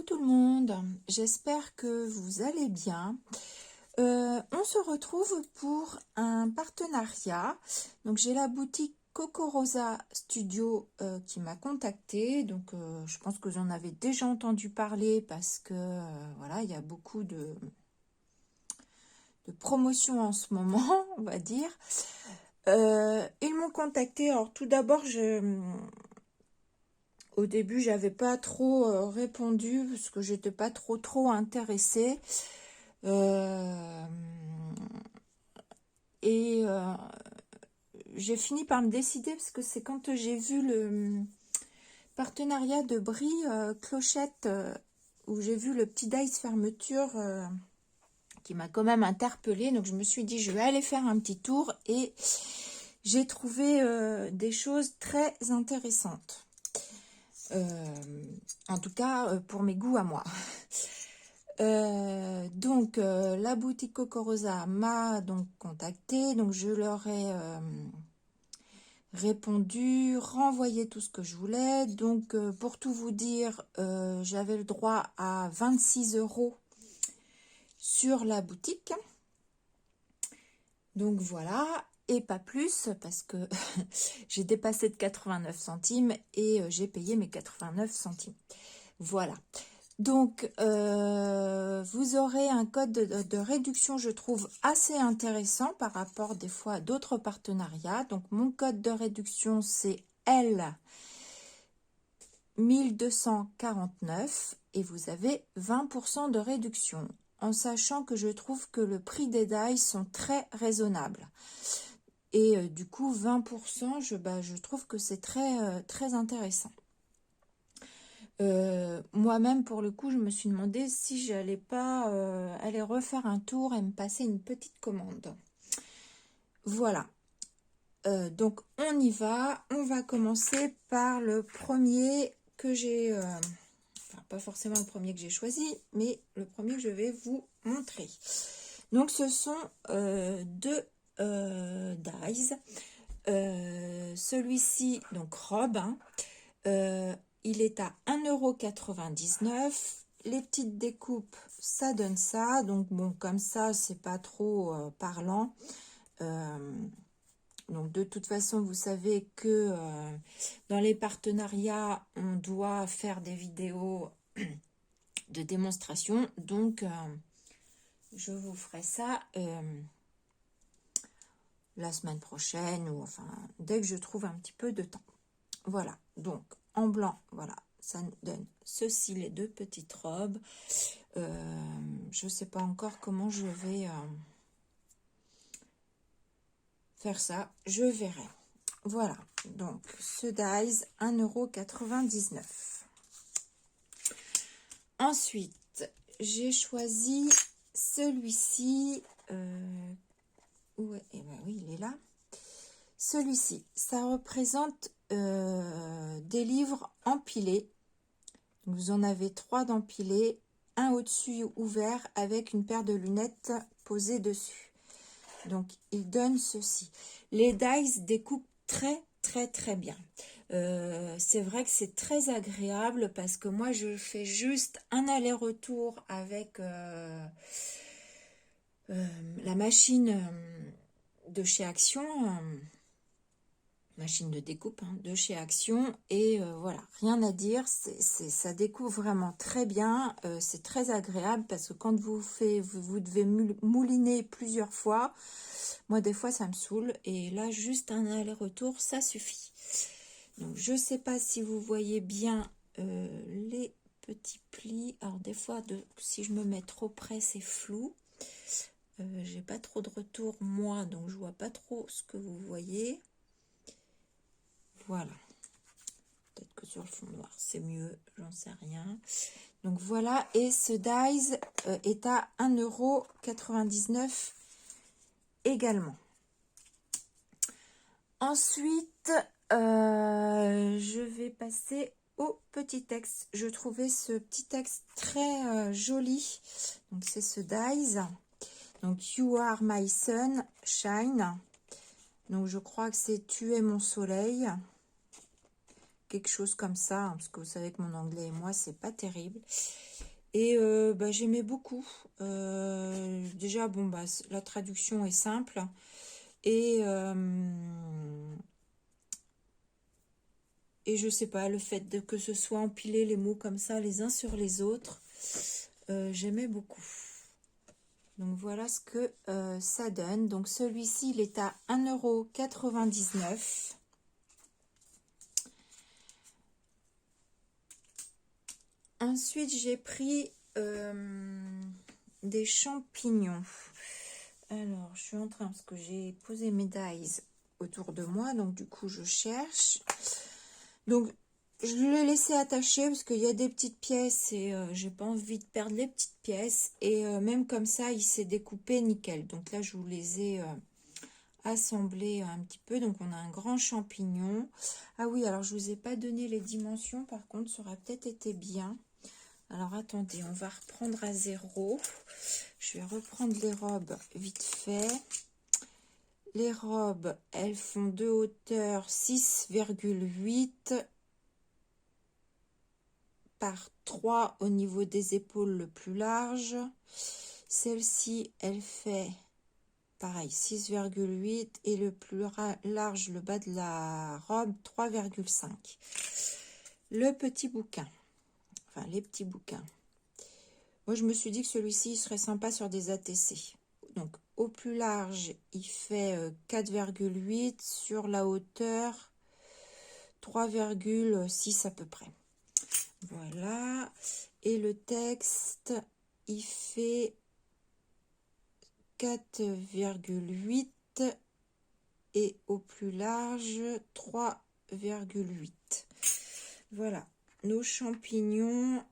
tout le monde, j'espère que vous allez bien. On se retrouve pour un partenariat. Donc j'ai la boutique Coco Rosa Studio qui m'a contactée. Donc je pense que j'en avais déjà entendu parler parce que voilà, il y a beaucoup de promotions en ce moment, on va dire. Ils m'ont contacté. Alors tout d'abord, au début, j'avais pas trop répondu parce que j'étais pas trop intéressée. Et j'ai fini par me décider parce que c'est quand j'ai vu le partenariat de Brie Clochette où j'ai vu le petit dice fermeture qui m'a quand même interpellée. Donc je me suis dit je vais aller faire un petit tour et j'ai trouvé des choses très intéressantes. En tout cas pour mes goûts à moi. Donc la boutique Coco Rosa m'a donc contacté, donc je leur ai répondu, renvoyé tout ce que je voulais. Donc pour tout vous dire, j'avais le droit à 26 € sur la boutique. Donc voilà, et pas plus parce que j'ai dépassé de 89 centimes et j'ai payé mes 89 centimes. Voilà. Donc, vous aurez un code de réduction, je trouve, assez intéressant par rapport des fois à d'autres partenariats. Donc, mon code de réduction, c'est L 1249 et vous avez 20% de réduction. En sachant que je trouve que le prix des dies sont très raisonnables. Et du coup, 20%, je trouve que c'est très intéressant. Moi-même, pour le coup, je me suis demandé si j'allais pas aller refaire un tour et me passer une petite commande. Voilà. Donc, on y va. On va commencer par le premier que j'ai... enfin, pas forcément le premier que j'ai choisi, mais le premier que je vais vous montrer. Donc, ce sont deux dies. Celui-ci, donc robe, hein, il est à 1,99 €. Les petites découpes, ça donne ça. Donc bon, comme ça, c'est pas trop parlant. Donc de toute façon, vous savez que dans les partenariats, on doit faire des vidéos de démonstration. Donc je vous ferai ça la semaine prochaine ou enfin dès que je trouve un petit peu de temps. Voilà, donc en blanc, voilà, ça donne ceci, les deux petites robes. Je ne sais pas encore comment je vais faire ça, je verrai. Voilà, donc ce dies, 1,99 €. Ensuite, j'ai choisi celui-ci. Ouais, et ben oui, il est là. Celui-ci, ça représente des livres empilés. Vous en avez 3 d'empilés, un au-dessus ouvert avec une paire de lunettes posée dessus. Donc, il donne ceci. Les dies découpent très bien. C'est vrai que c'est très agréable parce que moi, je fais juste un aller-retour avec la machine de chez Action, machine de découpe de chez Action, et voilà, rien à dire, ça découpe vraiment très bien, c'est très agréable parce que quand vous devez mouliner plusieurs fois, moi des fois ça me saoule, et là juste un aller-retour ça suffit. Donc je sais pas si vous voyez bien les petits plis. Alors des fois si je me mets trop près c'est flou, j'ai pas trop de retour moi, donc je vois pas trop ce que vous voyez. Voilà, peut-être que sur le fond noir c'est mieux, j'en sais rien. Donc voilà, et ce dies est à 1,99 € également. Ensuite, je vais passer au petit texte. Je trouvais ce petit texte très joli. Donc c'est ce dies. Donc You are my sun, shine. Donc je crois que c'est Tu es mon soleil. quelque chose comme ça, hein, parce que vous savez que mon anglais et moi, c'est pas terrible. Et bah, j'aimais beaucoup. Déjà, bon, bah, la traduction est simple. Et je sais pas, le fait que ce soit empilé les mots comme ça, les uns sur les autres, j'aimais beaucoup. Donc voilà ce que ça donne. Donc celui-ci, il est à 1,99 €. Ensuite, j'ai pris des champignons. Alors, je suis en train, parce que j'ai posé mes dies autour de moi, donc du coup, je cherche. Donc, je l'ai laissé attacher parce qu'il y a des petites pièces et j'ai pas envie de perdre les petites pièces. Et même comme ça, il s'est découpé nickel. Donc là, je vous les ai assemblés un petit peu. Donc, on a un grand champignon. Ah oui, alors je vous ai pas donné les dimensions. Par contre, ça aurait peut-être été bien. Alors, attendez, on va reprendre à 0. Je vais reprendre les robes vite fait. Les robes, elles font de hauteur 6,8 par 3 au niveau des épaules le plus large. Celle-ci, elle fait pareil 6,8 et le plus large, le bas de la robe, 3,5. Le petit bouquin, enfin les petits bouquins. Moi, je me suis dit que celui-ci serait sympa sur des ATC. Donc, au plus large, il fait 4,8. Sur la hauteur, 3,6 à peu près. Voilà. Et le texte, il fait 4,8. Et au plus large, 3,8. Voilà. Nos champignons.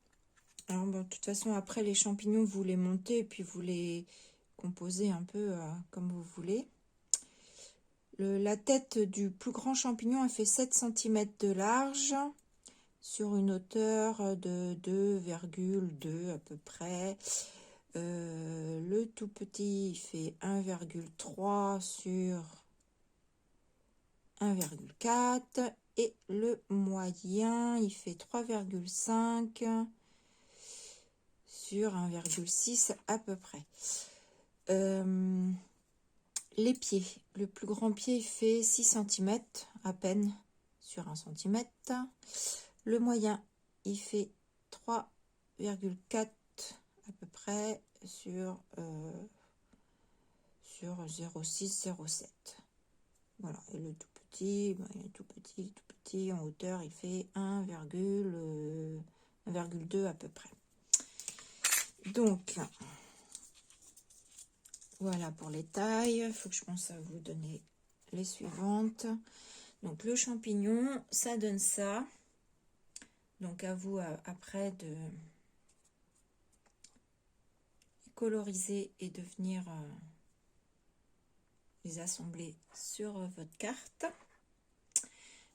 Alors, bon, de toute façon, après, les champignons, vous les montez et puis vous les composez un peu comme vous voulez. La tête du plus grand champignon, elle fait 7 cm de large sur une hauteur de 2,2 à peu près. Le tout petit, il fait 1,3 sur 1,4. Et le moyen, il fait 3,5 sur 1,6 à peu près. Les pieds. Le plus grand pied fait 6 cm à peine sur 1 cm. Le moyen, il fait 3,4 à peu près sur 0,6, 0,7. Voilà. Et le tout petit, ben, il est tout petit en hauteur, il fait 1,2 à peu près. Donc, voilà pour les tailles. Il faut que je pense à vous donner les suivantes. Donc, le champignon, ça donne ça. Donc, à vous après de coloriser et de venir les assembler sur votre carte.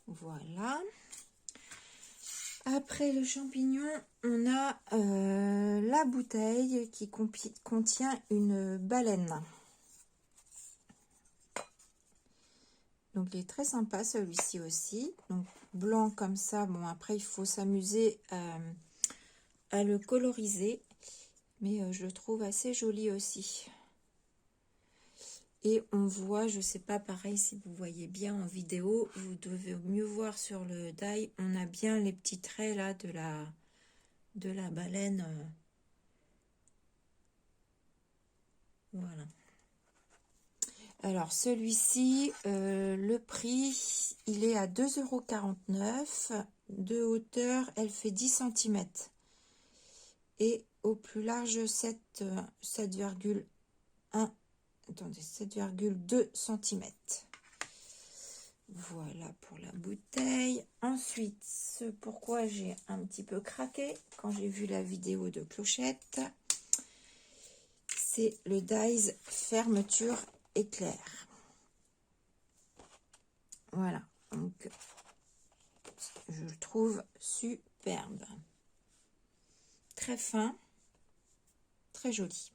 Voilà. Après le champignon, on a la bouteille qui contient une baleine. Donc il est très sympa celui-ci aussi. Donc blanc comme ça. Bon, après il faut s'amuser à le coloriser. Mais je le trouve assez joli aussi. Et on voit, je sais pas pareil si vous voyez bien en vidéo, vous devez mieux voir sur le die, on a bien les petits traits là de la baleine. Voilà. Alors celui-ci, le prix, il est à 2,49 €. De hauteur, elle fait 10 cm. Et au plus large, 7,1. Attendez, 7,2 cm. Voilà pour la bouteille. Ensuite, ce pourquoi j'ai un petit peu craqué quand j'ai vu la vidéo de Clochette, c'est le dies fermeture éclair. Voilà, donc je le trouve superbe. Très fin, très joli.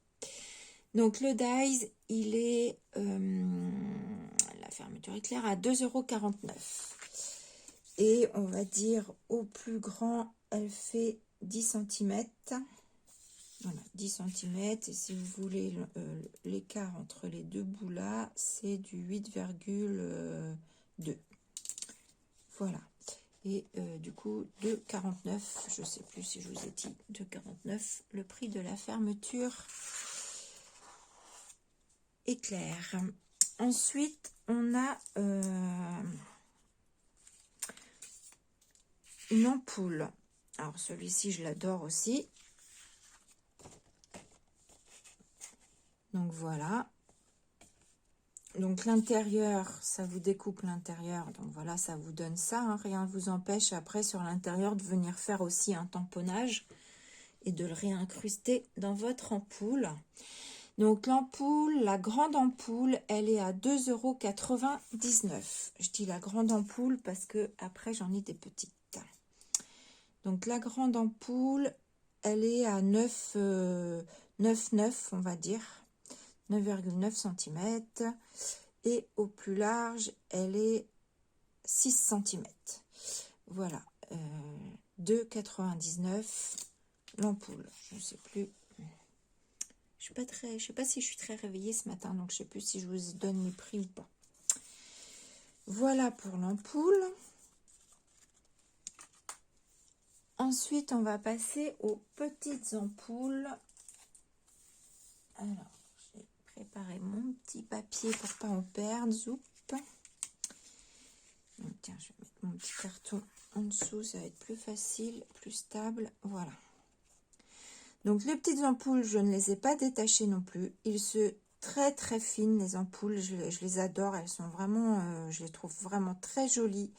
Donc le dies, il est la fermeture éclair à 2,49 €. Et on va dire au plus grand, elle fait 10 cm. Voilà, 10 cm. Et si vous voulez l'écart entre les deux bouts là, c'est du 8,2. Voilà. Et du coup, 2,49. Je ne sais plus si je vous ai dit 2,49. Le prix de la fermeture est clair. Ensuite, on a une ampoule. Alors, celui-ci, je l'adore aussi. Donc, voilà. Donc, l'intérieur, ça vous découpe l'intérieur. Donc, voilà, ça vous donne ça. Hein. Rien ne vous empêche après, sur l'intérieur, de venir faire aussi un tamponnage et de le réincruster dans votre ampoule. Donc, l'ampoule, la grande ampoule, elle est à 2,99 €. Je dis la grande ampoule parce que après j'en ai des petites. Donc, la grande ampoule, elle est à 9,9, on va dire. 9,9 cm. Et au plus large, elle est 6 cm. Voilà. 2,99 l'ampoule. Je ne sais plus. Je sais pas si je suis très réveillée ce matin, donc je sais plus si je vous donne les prix ou pas. Voilà pour l'ampoule. Ensuite, on va passer aux petites ampoules. Alors, j'ai préparé mon petit papier pour pas en perdre. Zoup. Donc, tiens, je vais mettre mon petit carton en dessous, ça va être plus facile, plus stable. Voilà. Donc, les petites ampoules, je ne les ai pas détachées non plus. Ils se très très fines, les ampoules, je les adore. Elles sont vraiment, je les trouve vraiment très jolies.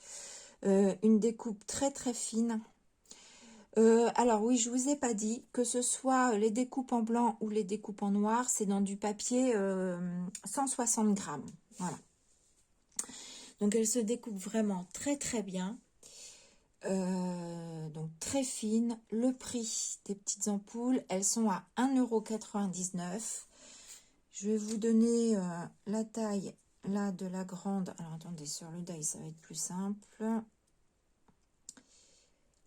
Une découpe très très fine. Alors oui, je vous ai pas dit que ce soit les découpes en blanc ou les découpes en noir, c'est dans du papier 160 grammes. Voilà. Donc elles se découpent vraiment très très bien. Donc très fines. Le prix des petites ampoules, elles sont à 1,99 €. Je vais vous donner la taille là de la grande. Alors attendez, sur le die ça va être plus simple.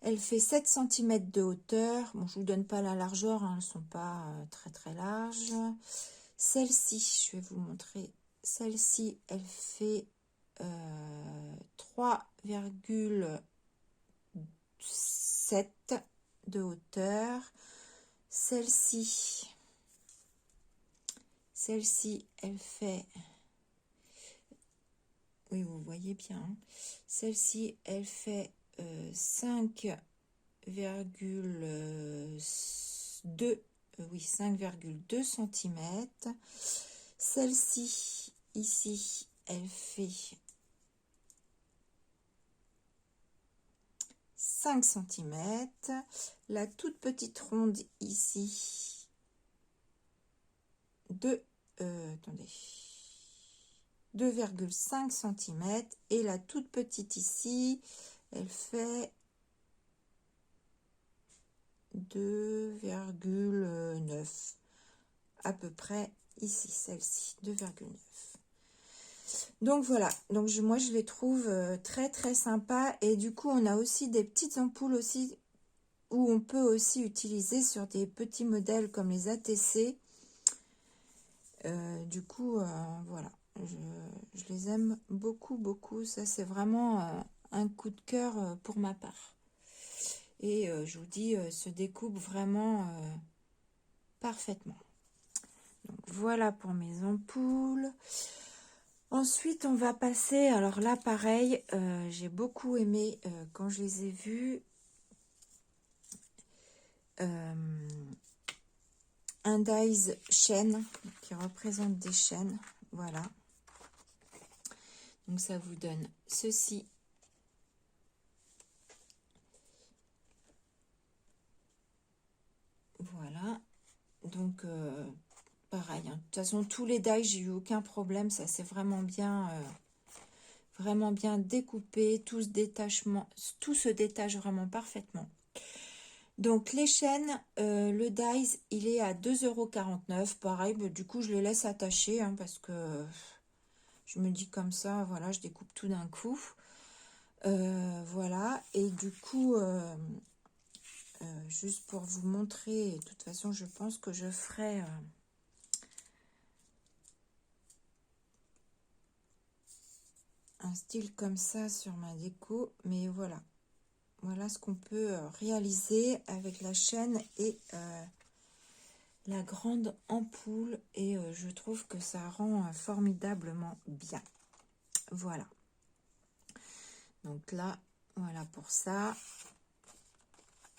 Elle fait 7 cm de hauteur. Bon, je vous donne pas la largeur, hein, elles sont pas très très larges. Celle-ci, je vais vous montrer. Celle-ci, elle fait 3,7 de hauteur. Celle-ci, elle fait... Oui, vous voyez bien. Hein. Celle-ci, elle fait 5,2 oui, 5,2 cm. Celle-ci, ici, elle fait 5 cm. La toute petite ronde ici, attendez, 2,5 cm. Et la toute petite ici, elle fait 2,9 à peu près ici, celle-ci, 2,9. Donc voilà, donc moi je les trouve très très sympas. Et du coup on a aussi des petites ampoules aussi où on peut aussi utiliser sur des petits modèles comme les ATC. Du coup voilà, je les aime beaucoup beaucoup. Ça c'est vraiment un coup de cœur pour ma part. Et je vous dis, se découpe vraiment parfaitement. Donc voilà pour mes ampoules. Ensuite, on va passer, alors là, pareil, j'ai beaucoup aimé quand je les ai vus. Un dies chêne qui représente des chênes. Voilà. Donc ça vous donne ceci. Voilà. Donc pareil. Hein. De toute façon, tous les dies, j'ai eu aucun problème. Ça c'est vraiment bien découpé. Tout se détache vraiment parfaitement. Donc les chaînes, le dies, il est à 2,49 €. Pareil, bah, du coup je les laisse attacher hein, parce que je me dis comme ça, voilà, je découpe tout d'un coup. Voilà, et du coup, juste pour vous montrer, de toute façon, je pense que je ferai un style comme ça sur ma déco, mais voilà. Voilà ce qu'on peut réaliser avec la chaîne et la grande ampoule, et je trouve que ça rend formidablement bien. Voilà. Donc là, voilà pour ça,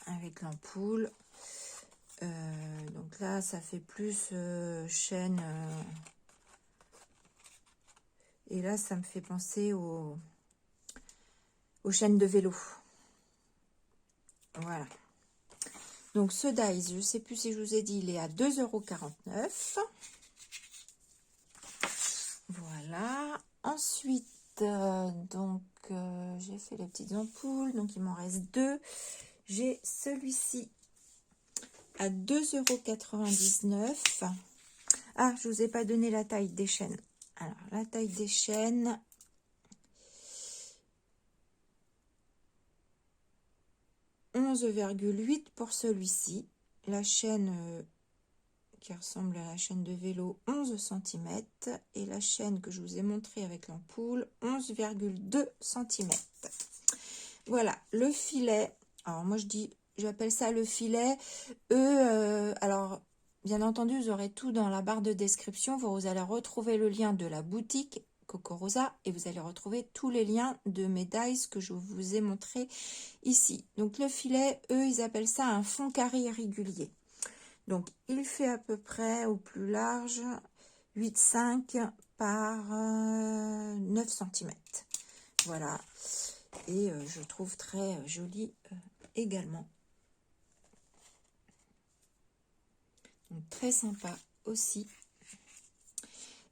avec l'ampoule. Donc là, ça fait plus chaîne. Et là, ça me fait penser aux chaînes de vélo. Voilà. Donc ce dies, je ne sais plus si je vous ai dit, il est à 2,49 €. Voilà. Ensuite, donc j'ai fait les petites ampoules, donc il m'en reste deux. J'ai celui-ci à 2,99 €. Ah, je vous ai pas donné la taille des chaînes. Alors, la taille des chaînes, « 11,8 » pour celui-ci. La chaîne qui ressemble à la chaîne de vélo, 11 cm. Et la chaîne que je vous ai montré avec l'ampoule, 11,2 cm. Voilà, le filet. Alors moi j'appelle ça le filet. Alors bien entendu, vous aurez tout dans la barre de description. Vous allez retrouver le lien de la boutique Coco Rosa et vous allez retrouver tous les liens de mes dies que je vous ai montré ici. Donc le filet, eux, ils appellent ça un fond carré irrégulier. Donc il fait à peu près au plus large 8,5 par 9 cm. Voilà. Et je trouve très joli également. Donc très sympa aussi.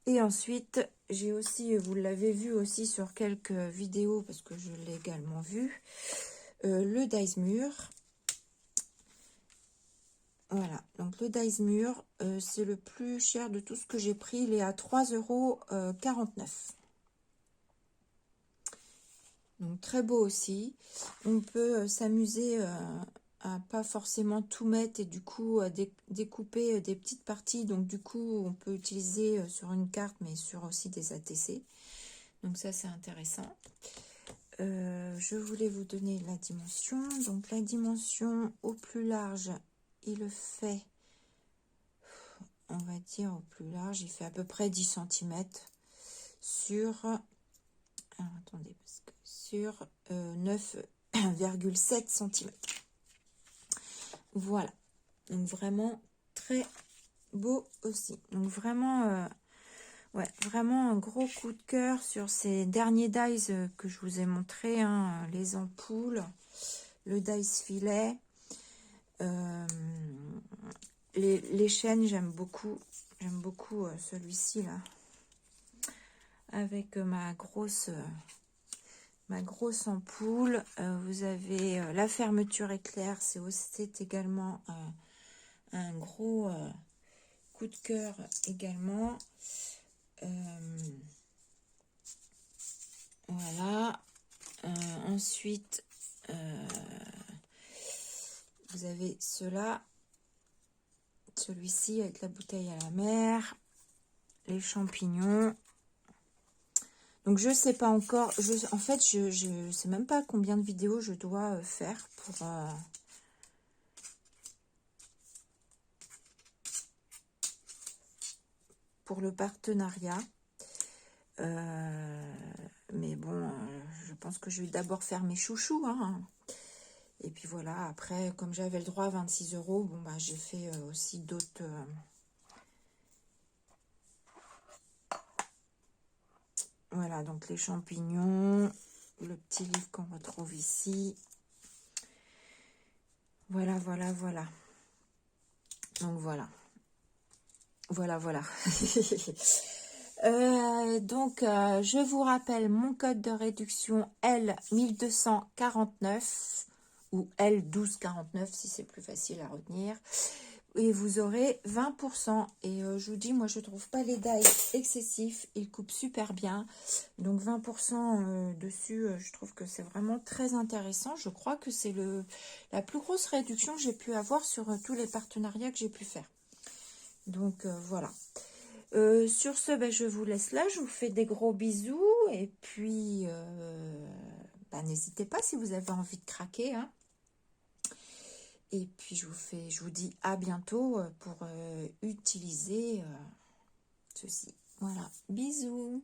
Et ensuite, j'ai aussi, vous l'avez vu aussi sur quelques vidéos, parce que je l'ai également vu, le dies mur. Voilà, donc le dies mur, c'est le plus cher de tout ce que j'ai pris. Il est à 3,49 €. Donc très beau aussi. On peut s'amuser à pas forcément tout mettre et du coup à découper des petites parties. Donc du coup on peut utiliser sur une carte mais sur aussi des ATC. Donc ça c'est intéressant. Je voulais vous donner la dimension. Donc la dimension au plus large, il le fait, on va dire au plus large, il fait à peu près 10 cm sur... Alors, attendez, parce que sur 9,7 cm. Voilà. Donc vraiment très beau aussi. Donc vraiment, ouais, vraiment un gros coup de cœur sur ces derniers dies que je vous ai montré, hein, les ampoules, le dies filet, les chaînes, j'aime beaucoup celui-ci là, avec ma grosse ampoule. Vous avez la fermeture éclair, c'est également un gros coup de cœur également. Voilà. Ensuite, vous avez celui-ci avec la bouteille à la mer, les champignons. Donc je sais pas encore, en fait je sais même pas combien de vidéos je dois faire pour le partenariat. Mais bon, je pense que je vais d'abord faire mes chouchous, hein. Et puis voilà, après, comme j'avais le droit à 26 €, bon bah j'ai fait aussi d'autres... Voilà, donc les champignons, le petit livre qu'on retrouve ici. Voilà, voilà, voilà. Donc voilà. Voilà. Donc, je vous rappelle mon code de réduction L1249 ou L1249 si c'est plus facile à retenir et vous aurez 20%. Et je vous dis, moi je trouve pas les die excessifs, ils coupent super bien, donc 20% dessus, je trouve que c'est vraiment très intéressant. Je crois que c'est la plus grosse réduction que j'ai pu avoir sur tous les partenariats que j'ai pu faire. Donc voilà. Sur ce, ben, je vous laisse là, je vous fais des gros bisous, et puis ben, n'hésitez pas si vous avez envie de craquer, hein. Et puis je vous dis à bientôt pour utiliser ceci. Voilà, bisous.